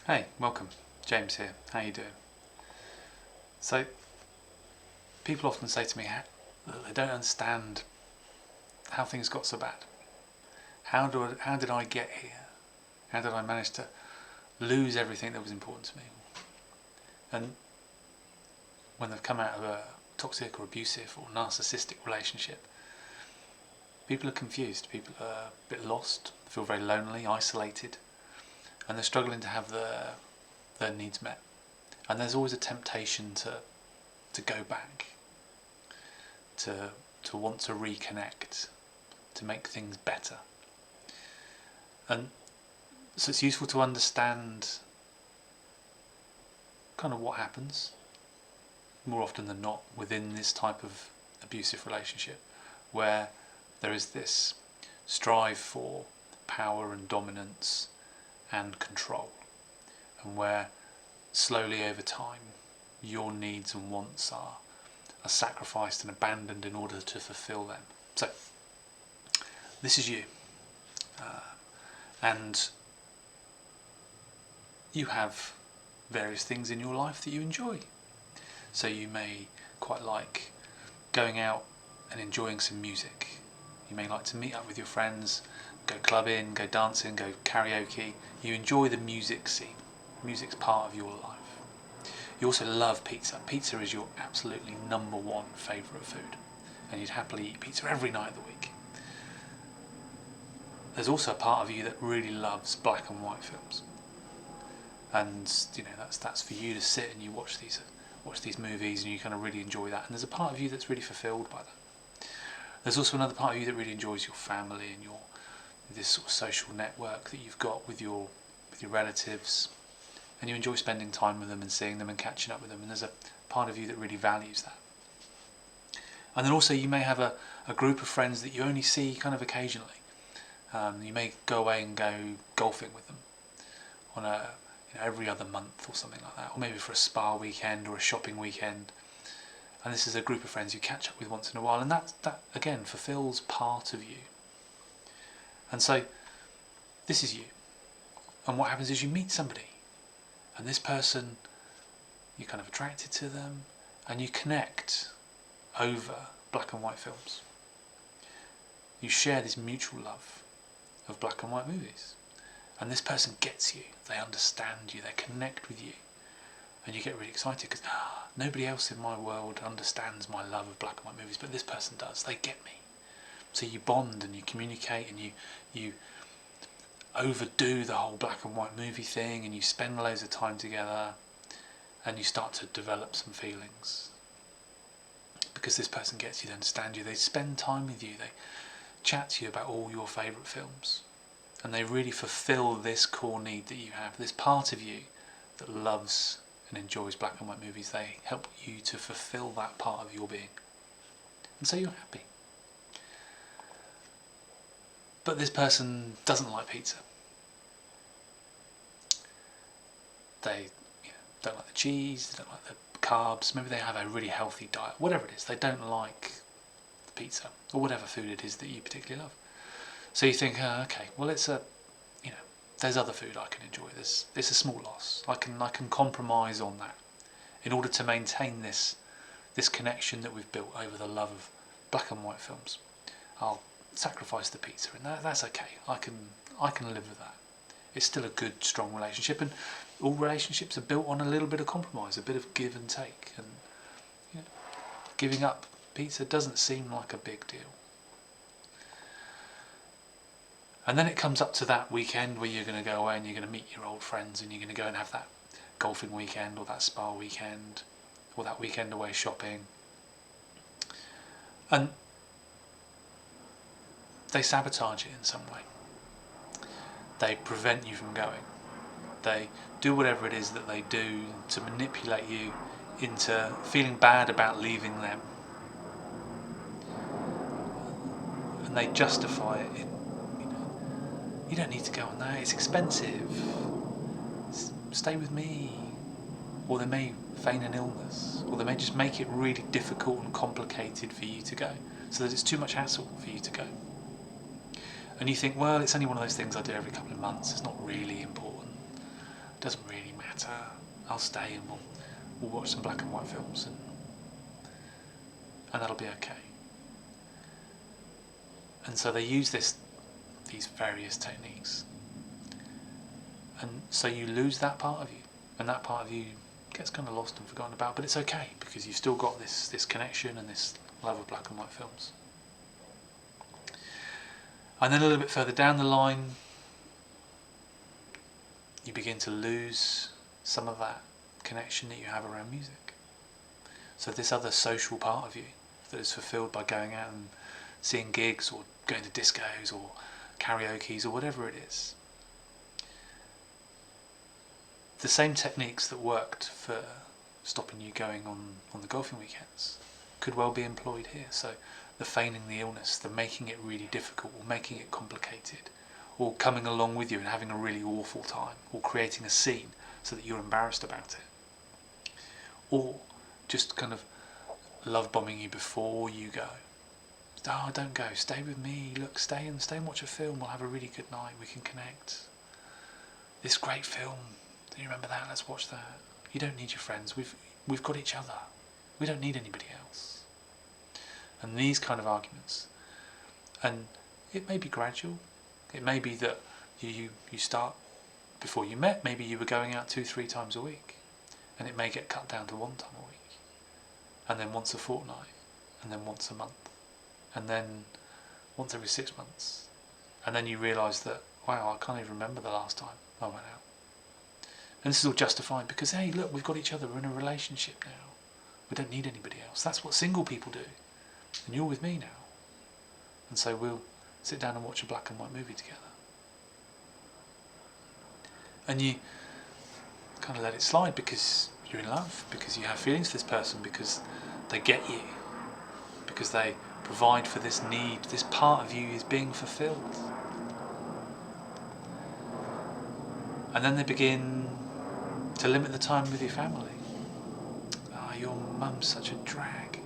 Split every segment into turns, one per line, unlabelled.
Hey, welcome. James here. How you doing? So, people often say to me that they don't understand how things got so bad. How did I get here? How did I manage to lose everything that was important to me? And when they've come out of a toxic or abusive or narcissistic relationship, people are confused. People are a bit lost, feel very lonely, isolated, and they're struggling to have their needs met. And there's always a temptation to go back, to want to reconnect, to make things better. And so it's useful to understand kind of what happens more often than not within this type of abusive relationship, where there is this strive for power and dominance and control, and where slowly over time your needs and wants are sacrificed and abandoned in order to fulfill them. So this is you, and you have various things in your life that you enjoy. So you may quite like going out and enjoying some music. You may like to meet up with your friends, go clubbing, go dancing, go karaoke. You enjoy the music scene. Music's part of your life. You also love pizza. Pizza is your absolutely number one favourite food, and you'd happily eat pizza every night of the week. There's also a part of you that really loves black and white films, and that's for you to sit and you watch these movies and you kind of really enjoy that. And there's a part of you that's really fulfilled by that. There's also another part of you that really enjoys your family and this sort of social network that you've got with your relatives, and you enjoy spending time with them and seeing them and catching up with them. And there's a part of you that really values that. And then also you may have a group of friends that you only see kind of occasionally. You may go away and go golfing with them on every other month or something like that, or maybe for a spa weekend or a shopping weekend. And this is a group of friends you catch up with once in a while, and that again fulfills part of you. And so this is you. And what happens is you meet somebody, and this person, you're kind of attracted to them, and you connect over black and white films. You share this mutual love of black and white movies, and this person gets you, they understand you, they connect with you, and you get really excited because nobody else in my world understands my love of black and white movies, but this person does. They get me. So you bond and you communicate, and you overdo the whole black and white movie thing, and you spend loads of time together, and you start to develop some feelings because this person gets you, they understand you, they spend time with you, they chat to you about all your favourite films, and they really fulfil this core need that you have, this part of you that loves and enjoys black and white movies. They help you to fulfil that part of your being, and so you're happy. But this person doesn't like pizza. They don't like the cheese, they don't like the carbs, maybe they have a really healthy diet, whatever it is, they don't like the pizza or whatever food it is that you particularly love. So you think, okay, well there's other food I can enjoy. It's a small loss. I can compromise on that in order to maintain this connection that we've built over the love of black and white films. I'll sacrifice the pizza, and that's okay. I can live with that. It's still a good, strong relationship, and all relationships are built on a little bit of compromise, a bit of give and take, and giving up pizza doesn't seem like a big deal. And then it comes up to that weekend where you're going to go away and you're going to meet your old friends, and you're going to go and have that golfing weekend or that spa weekend or that weekend away shopping, and they sabotage it in some way. They prevent you from going. They do whatever it is that they do to manipulate you into feeling bad about leaving them. And they justify it in, you don't need to go on that, it's expensive. Stay with me. Or they may feign an illness, or they may just make it really difficult and complicated for you to go, so that it's too much hassle for you to go. And you think, well, it's only one of those things I do every couple of months, it's not really important. doesn't really matter, I'll stay and we'll watch some black and white films and that'll be okay. And so they use these various techniques, and so you lose that part of you, and that part of you gets kind of lost and forgotten about, but it's okay because you've still got this connection and this love of black and white films. And then a little bit further down the line, you begin to lose some of that connection that you have around music. So this other social part of you that is fulfilled by going out and seeing gigs or going to discos or karaoke's or whatever it is. The same techniques that worked for stopping you going on the golfing weekends could well be employed here. So the feigning the illness, the making it really difficult or making it complicated, or coming along with you and having a really awful time, or creating a scene so that you're embarrassed about it, or just kind of love bombing you before you go. Oh, don't go, stay with me, look, stay and watch a film, we'll have a really good night, we can connect. This great film, do you remember that? Let's watch that. You don't need your friends, we've got each other. We don't need anybody else. And these kind of arguments. And it may be gradual. It may be that you start before you met, maybe you were going out 2-3 times a week, and it may get cut down to 1 time a week, and then once a fortnight, and then once a month, and then once every 6 months, and then you realise that, wow, I can't even remember the last time I went out. And this is all justified because, hey, look, we've got each other, we're in a relationship now, we don't need anybody else. That's what single people do, and you're with me now, and so we'll sit down and watch a black and white movie together. And you kind of let it slide because you're in love, because you have feelings for this person, because they get you, because they provide for this need, this part of you is being fulfilled. And then they begin to limit the time with your family. Oh, your mum's such a drag.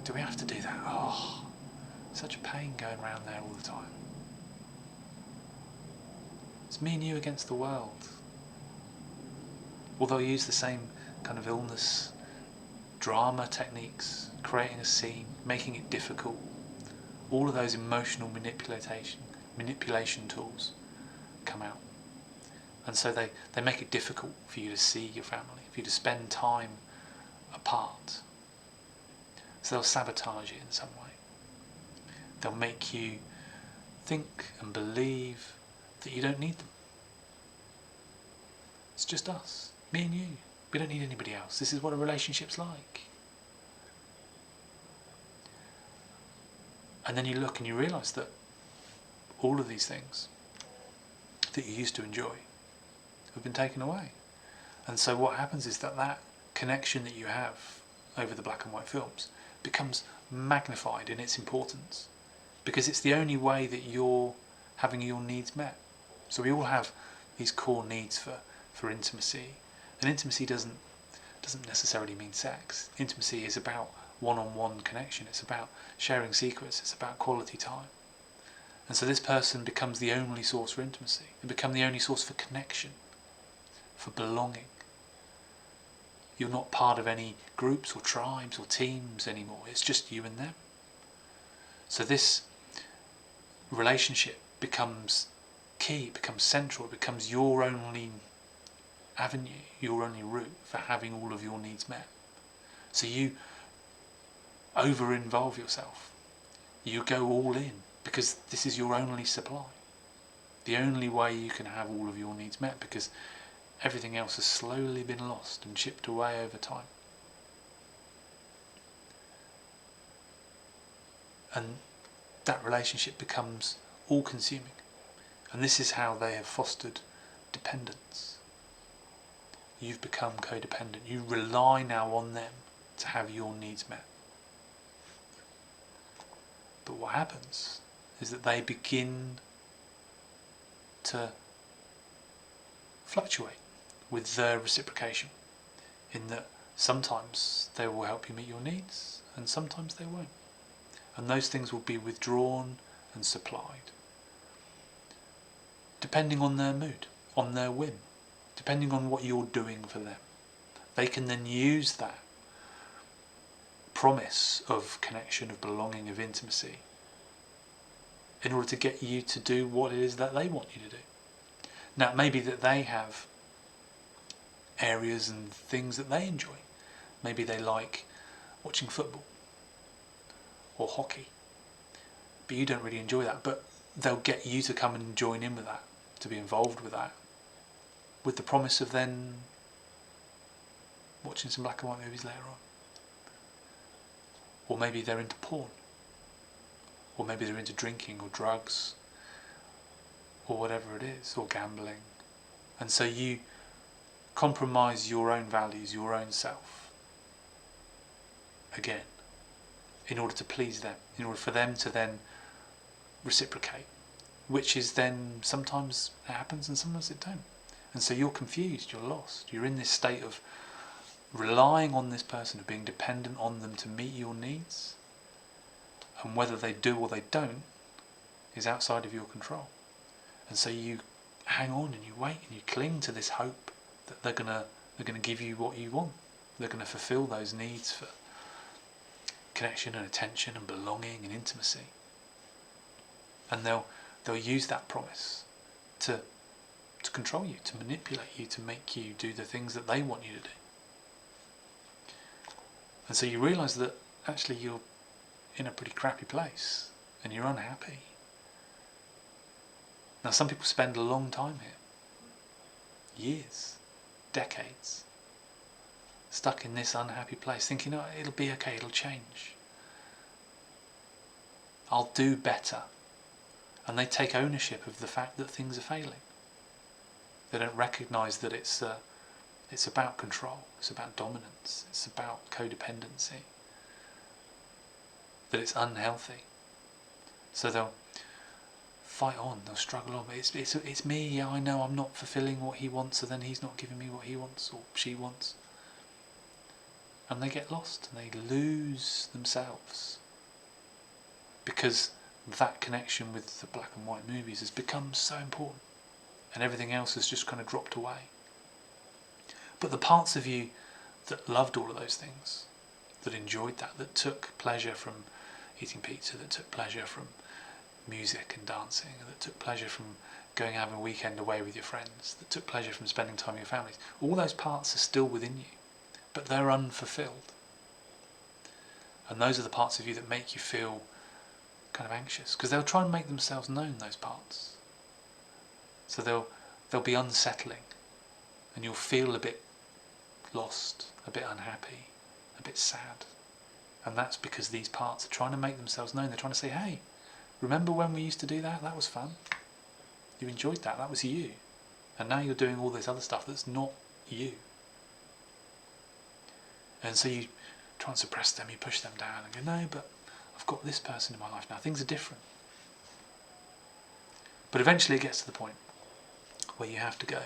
Do we have to do that? Oh, such a pain going around there all the time. It's me and you against the world. Or they'll use the same kind of illness, drama techniques, creating a scene, making it difficult. All of those emotional manipulation tools come out. And so they make it difficult for you to see your family, for you to spend time apart. So they'll sabotage it in some way. They'll make you think and believe that you don't need them. It's just us, me and you. We don't need anybody else. This is what a relationship's like. And then you look and you realise that all of these things that you used to enjoy have been taken away. And so what happens is that connection that you have over the black and white films becomes magnified in its importance, because it's the only way that you're having your needs met. So we all have these core needs for intimacy, and intimacy doesn't necessarily mean sex. Intimacy is about one-on-one connection, it's about sharing secrets, it's about quality time. And so this person becomes the only source for intimacy. They become the only source for connection, for belonging. You're not part of any groups or tribes or teams anymore, it's just you and them. So this relationship becomes key, it becomes central, it becomes your only avenue, your only route for having all of your needs met. So you over-involve yourself, you go all in, because this is your only supply, the only way you can have all of your needs met, because everything else has slowly been lost and chipped away over time. And that relationship becomes all-consuming. And this is how they have fostered dependence. You've become codependent. You rely now on them to have your needs met. But what happens is that they begin to fluctuate with their reciprocation, in that sometimes they will help you meet your needs and sometimes they won't. And those things will be withdrawn and supplied, depending on their mood. on their whim, depending on what you're doing for them. They can then use that promise of connection, of belonging, of intimacy in order to get you to do what it is that they want you to do. Now, it may be that they have areas and things that they enjoy. Maybe they like watching football or hockey, but you don't really enjoy that. But they'll get you to come and join in with that, to be involved with that, with the promise of then watching some black and white movies later on. Or maybe they're into porn, or maybe they're into drinking or drugs or whatever it is, or gambling. And so you compromise your own values, your own self, again, in order to please them, in order for them to then reciprocate, which is then sometimes it happens and sometimes it don't. And so you're confused, you're lost, you're in this state of relying on this person, of being dependent on them to meet your needs, and whether they do or they don't is outside of your control. And so you hang on and you wait and you cling to this hope that they're gonna give you what you want. They're gonna fulfill those needs for connection and attention and belonging and intimacy. And they'll use that promise to control you, to manipulate you, to make you do the things that they want you to do. And so you realise that actually you're in a pretty crappy place and you're unhappy. Now, some people spend a long time here, years, decades, stuck in this unhappy place, thinking, oh, it'll be okay, it'll change, I'll do better. And they take ownership of the fact that things are failing. They don't recognise that it's about control, it's about dominance, it's about codependency, that it's unhealthy. So they'll fight on, they'll struggle on. It's me, yeah, I know I'm not fulfilling what he wants, so then he's not giving me what he wants or she wants. And they get lost and they lose themselves because that connection with the black and white movies has become so important and everything else has just kind of dropped away. But the parts of you that loved all of those things, that enjoyed that took pleasure from eating pizza, that took pleasure from music and dancing, that took pleasure from going having a weekend away with your friends, that took pleasure from spending time with your families, all those parts are still within you, but they're unfulfilled. And those are the parts of you that make you feel kind of anxious, because they'll try and make themselves known, those parts. So they'll be unsettling, and you'll feel a bit lost, a bit unhappy, a bit sad. And that's because these parts are trying to make themselves known. They're trying to say, hey, remember when we used to do that? That was fun. You enjoyed that. That was you. And now you're doing all this other stuff that's not you. And so you try and suppress them, you push them down and go, no, but I've got this person in my life now. Things are different. But eventually it gets to the point where you have to go,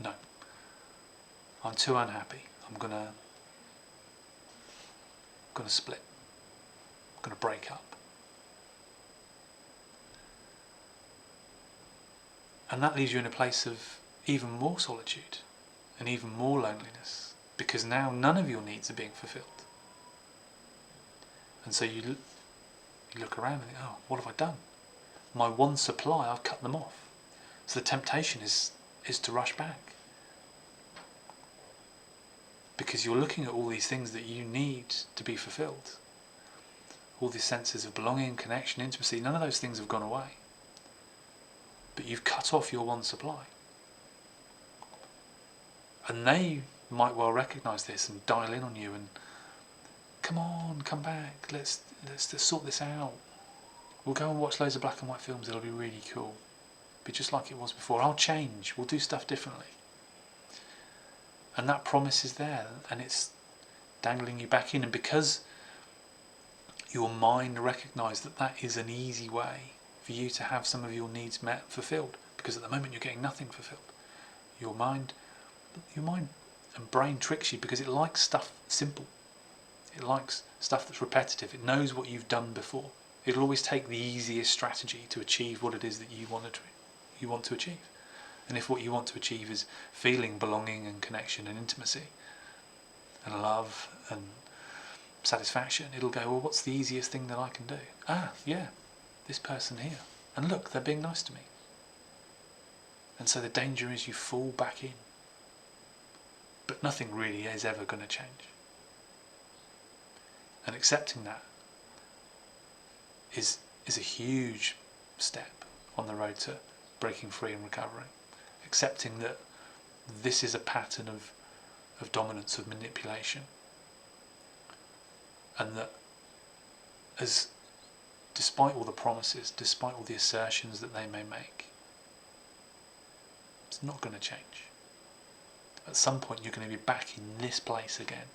no, I'm too unhappy. I'm gonna split. I'm gonna break up. And that leaves you in a place of even more solitude and even more loneliness, because now none of your needs are being fulfilled. And so you look around and think, oh, what have I done? My one supply, I've cut them off. So the temptation is to rush back, because you're looking at all these things that you need to be fulfilled. All these senses of belonging, connection, intimacy, none of those things have gone away. But you've cut off your one supply. And they might well recognise this and dial in on you and, come on, come back, let's sort this out. We'll go and watch loads of black and white films, it'll be really cool. Be just like it was before. I'll change, we'll do stuff differently. And that promise is there, and it's dangling you back in. And because your mind recognised that is an easy way for you to have some of your needs met and fulfilled, because at the moment you're getting nothing fulfilled. Your mind and brain tricks you because it likes stuff simple. It likes stuff that's repetitive. It knows what you've done before. It'll always take the easiest strategy to achieve what it is that you want to achieve. And if what you want to achieve is feeling belonging and connection and intimacy and love and satisfaction, it'll go, well, what's the easiest thing that I can do? Ah, yeah, this person here. And look, they're being nice to me. And so the danger is you fall back in. But nothing really is ever going to change. And accepting that is a huge step on the road to breaking free and recovering. Accepting that this is a pattern of dominance, of manipulation. And that despite all the promises, despite all the assertions that they may make, it's not going to change. At some point you're going to be back in this place again.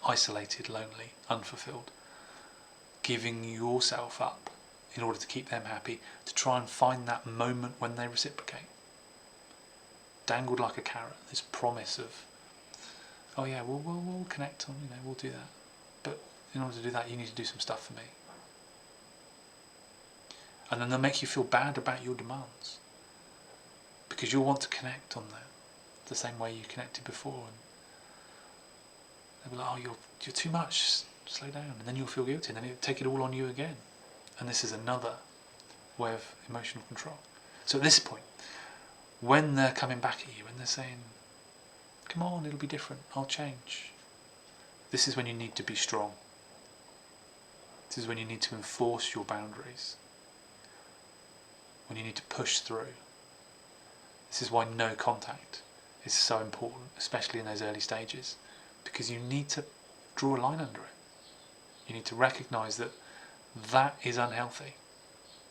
Isolated, lonely, unfulfilled. Giving yourself up in order to keep them happy, to try and find that moment when they reciprocate. Dangled like a carrot, this promise of, oh yeah, we'll connect on, we'll do that. But in order to do that, you need to do some stuff for me. And then they'll make you feel bad about your demands, because you'll want to connect on that the same way you connected before. And they'll be like, oh, you're too much, slow down. And then you'll feel guilty, and then you'll take it all on you again. And this is another way of emotional control. So at this point, when they're coming back at you, when they're saying, come on, it'll be different, I'll change, this is when you need to be strong. This is when you need to enforce your boundaries. When you need to push through. This is why no contact is so important, especially in those early stages, because you need to draw a line under it. You need to recognise that that is unhealthy,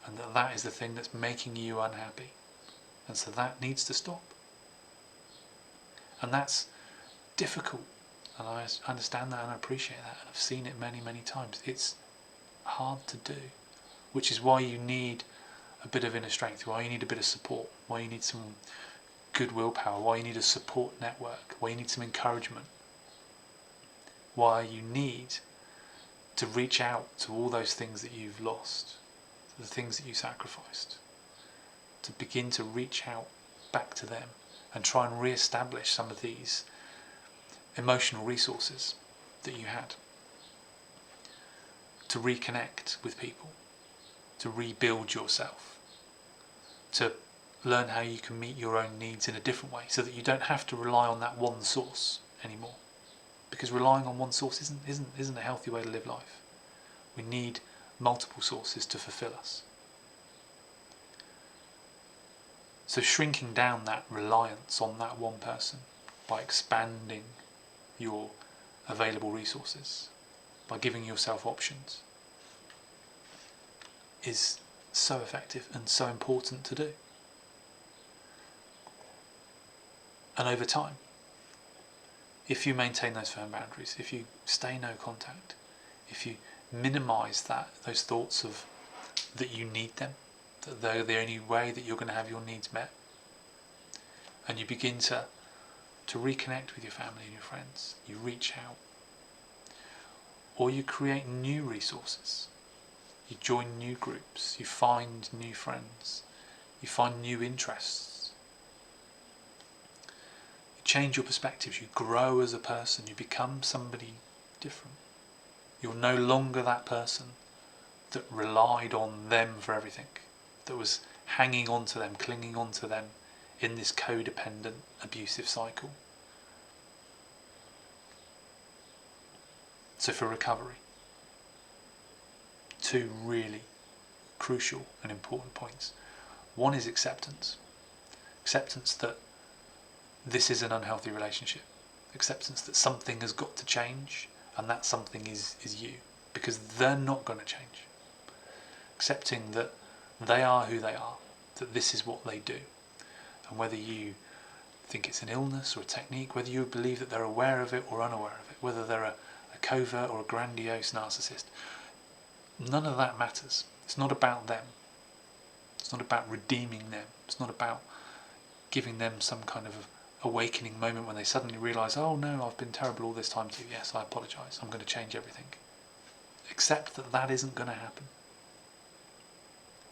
and that is the thing that's making you unhappy, and so that needs to stop. And that's difficult, and I understand that and I appreciate that, and I've seen it many, many times. It's hard to do, which is why you need a bit of inner strength, why you need a bit of support, why you need some good willpower, why you need a support network, why you need some encouragement, why you need to reach out to all those things that you've lost, the things that you sacrificed, to begin to reach out back to them and try and re-establish some of these emotional resources that you had, to reconnect with people, to rebuild yourself, to learn how you can meet your own needs in a different way, so that you don't have to rely on that one source anymore. Because relying on one source isn't a healthy way to live life. We need multiple sources to fulfill us. So shrinking down that reliance on that one person by expanding your available resources, by giving yourself options, is so effective and so important to do. And over time, if you maintain those firm boundaries, if you stay no contact, if you minimise those thoughts of that you need them, that they're the only way that you're going to have your needs met, and you begin to reconnect with your family and your friends, you reach out, or you create new resources, you join new groups, you find new friends, you find new interests, you change your perspectives, you grow as a person, you become somebody different. You're no longer that person that relied on them for everything, that was hanging on to them, clinging on to them in this codependent, abusive cycle. So for recovery, two really crucial and important points. One is acceptance. Acceptance that this is an unhealthy relationship. Acceptance that something has got to change, and that something is you, because they're not going to change. Accepting that they are who they are, that this is what they do, and whether you think it's an illness or a technique, whether you believe that they're aware of it or unaware of it, whether they're a covert or a grandiose narcissist, none of that matters. It's not about them. It's not about redeeming them. It's not about giving them some kind of awakening moment when they suddenly realise, oh no, I've been terrible all this time too. Yes, I apologise. I'm going to change everything. Accept that that isn't going to happen.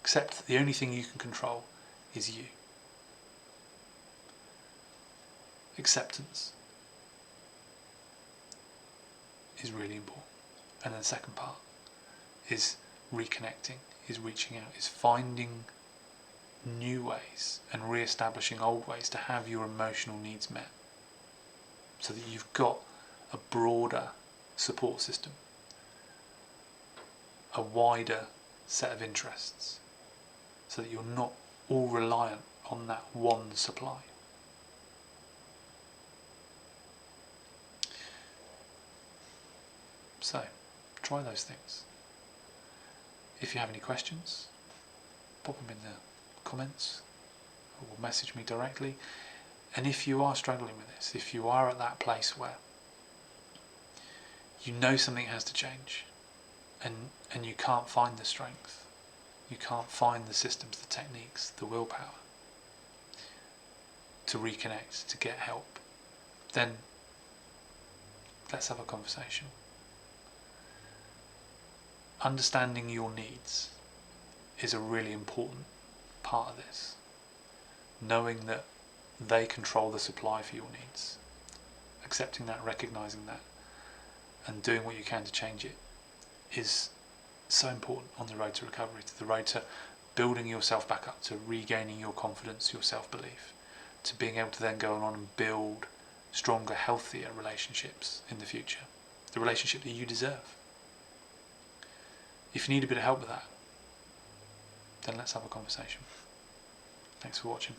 Accept that the only thing you can control is you. acceptance is really important. And then the second part is reconnecting, is reaching out, is finding new ways and re-establishing old ways to have your emotional needs met, so that you've got a broader support system, a wider set of interests, so that you're not all reliant on that one supply. So, try those things. If you have any questions, pop them in the comments or message me directly. And if you are struggling with this, if you are at that place where you know something has to change and you can't find the strength, you can't find the systems, the techniques, the willpower to reconnect, to get help, then let's have a conversation. Understanding your needs is a really important part of this. Knowing that they control the supply for your needs, accepting that, recognising that, and doing what you can to change it is so important on the road to recovery, to the road to building yourself back up, to regaining your confidence, your self-belief, to being able to then go on and build stronger, healthier relationships in the future, the relationship that you deserve. If you need a bit of help with that, then let's have a conversation. Thanks for watching.